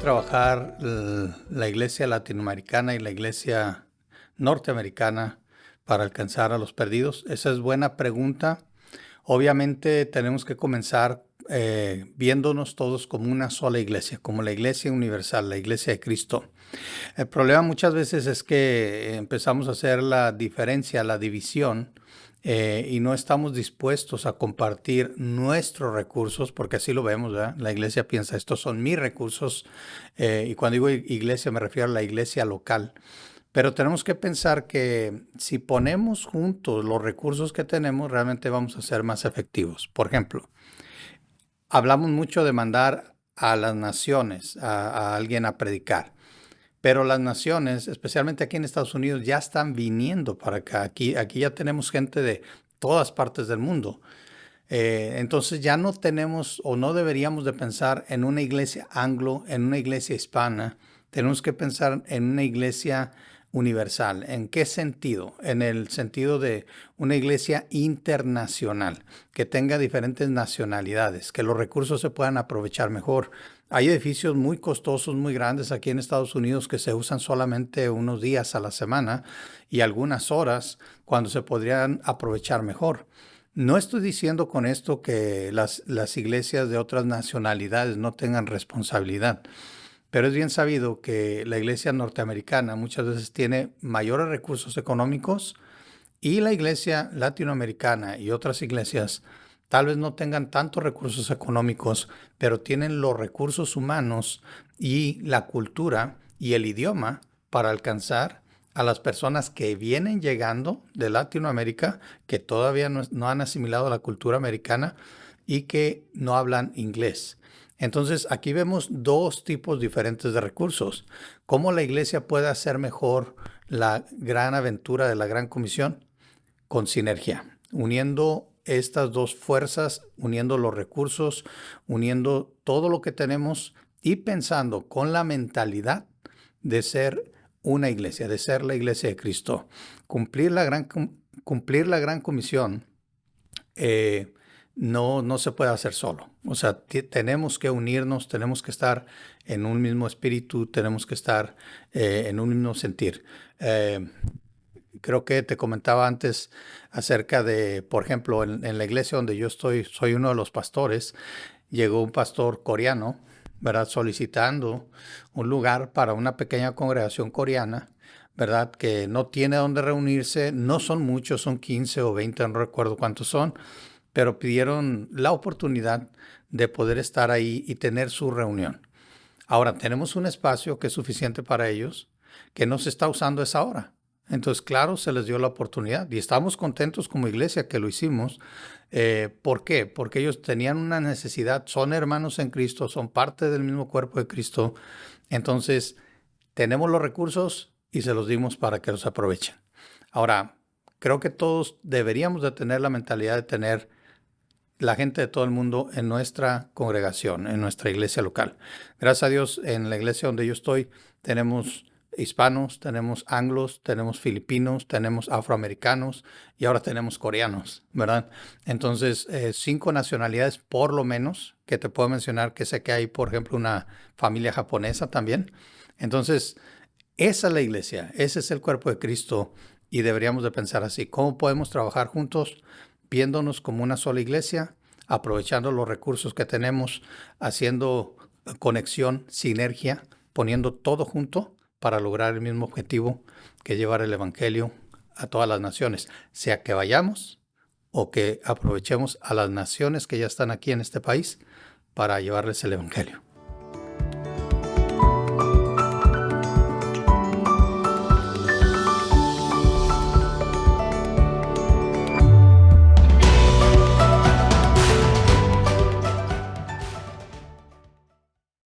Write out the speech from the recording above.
trabajar la iglesia latinoamericana y la iglesia norteamericana para alcanzar a los perdidos? Esa es buena pregunta. Obviamente tenemos que comenzar viéndonos todos como una sola iglesia, como la iglesia universal, la iglesia de Cristo. El problema muchas veces es que empezamos a hacer la diferencia, la división, y no estamos dispuestos a compartir nuestros recursos, porque así lo vemos, ¿verdad? La iglesia piensa, estos son mis recursos, y cuando digo iglesia me refiero a la iglesia local. Pero tenemos que pensar que si ponemos juntos los recursos que tenemos, realmente vamos a ser más efectivos. Por ejemplo, hablamos mucho de mandar a las naciones, a alguien a predicar. Pero las naciones, especialmente aquí en Estados Unidos, ya están viniendo para acá. Aquí ya tenemos gente de todas partes del mundo. Entonces ya no tenemos o no deberíamos de pensar en una iglesia anglo, en una iglesia hispana. Tenemos que pensar en una iglesia universal. ¿En qué sentido? En el sentido de una iglesia internacional, que tenga diferentes nacionalidades, que los recursos se puedan aprovechar mejor. Hay edificios muy costosos, muy grandes aquí en Estados Unidos que se usan solamente unos días a la semana y algunas horas cuando se podrían aprovechar mejor. No estoy diciendo con esto que las iglesias de otras nacionalidades no tengan responsabilidad, pero es bien sabido que la iglesia norteamericana muchas veces tiene mayores recursos económicos y la iglesia latinoamericana y otras iglesias tal vez no tengan tantos recursos económicos, pero tienen los recursos humanos y la cultura y el idioma para alcanzar a las personas que vienen llegando de Latinoamérica, que todavía no han asimilado la cultura americana y que no hablan inglés. Entonces, aquí vemos dos tipos diferentes de recursos. ¿Cómo la iglesia puede hacer mejor la gran aventura de la Gran Comisión? Con sinergia, uniendo estas dos fuerzas, uniendo los recursos, uniendo todo lo que tenemos y pensando con la mentalidad de ser una iglesia, de ser la iglesia de Cristo. Cumplir la gran comisión no se puede hacer solo. O sea, tenemos que unirnos, tenemos que estar en un mismo espíritu, tenemos que estar en un mismo sentir. Creo que te comentaba antes acerca de, por ejemplo, en la iglesia donde yo estoy, soy uno de los pastores, llegó un pastor coreano, ¿verdad? Solicitando un lugar para una pequeña congregación coreana, ¿verdad? Que no tiene dónde reunirse, no son muchos, son 15 o 20, no recuerdo cuántos son, pero pidieron la oportunidad de poder estar ahí y tener su reunión. Ahora, tenemos un espacio que es suficiente para ellos, que no se está usando a esa hora. Entonces, claro, se les dio la oportunidad y estamos contentos como iglesia que lo hicimos. ¿Por qué? Porque ellos tenían una necesidad, son hermanos en Cristo, son parte del mismo cuerpo de Cristo. Entonces, tenemos los recursos y se los dimos para que los aprovechen. Ahora, creo que todos deberíamos de tener la mentalidad de tener la gente de todo el mundo en nuestra congregación, en nuestra iglesia local. Gracias a Dios, en la iglesia donde yo estoy, tenemos hispanos, tenemos anglos, tenemos filipinos, tenemos afroamericanos y ahora tenemos coreanos, ¿verdad? Entonces, 5 nacionalidades por lo menos, que te puedo mencionar que sé que hay, por ejemplo, una familia japonesa también. Entonces, esa es la iglesia, ese es el cuerpo de Cristo y deberíamos de pensar así. ¿Cómo podemos trabajar juntos, viéndonos como una sola iglesia, aprovechando los recursos que tenemos, haciendo conexión, sinergia, poniendo todo junto para lograr el mismo objetivo que llevar el evangelio a todas las naciones, sea que vayamos o que aprovechemos a las naciones que ya están aquí en este país para llevarles el evangelio?